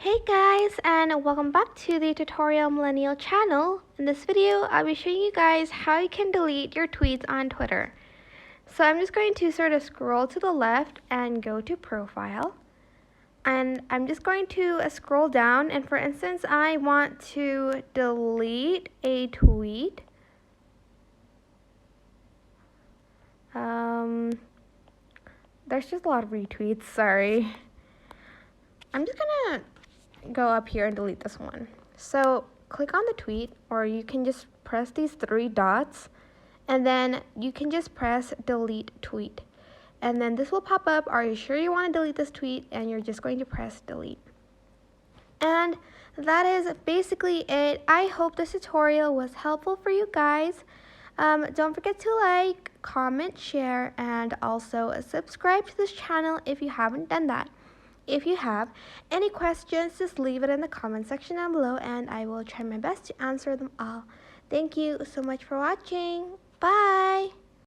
Hey guys, and welcome back to the Tutorial Millennial channel. In this video, I'll be showing you guys how you can delete your tweets on Twitter. So I'm just going to sort of scroll to the left and go to profile. And I'm just going to scroll down, and for instance, I want to delete a tweet. There's just a lot of retweets, sorry. I'm just gonna go up here and delete this one. So click on the tweet, or you can just press these three dots, and then you can just press delete tweet. And then this will pop up, are you sure you want to delete this tweet? And you're just going to press delete. And that is basically it. I hope this tutorial was helpful for you guys. Don't forget to like, comment, share, and also subscribe to this channel if you haven't done that. If you have any questions, just leave it in the comment section down below and I will try my best to answer them all. Thank you so much for watching. Bye!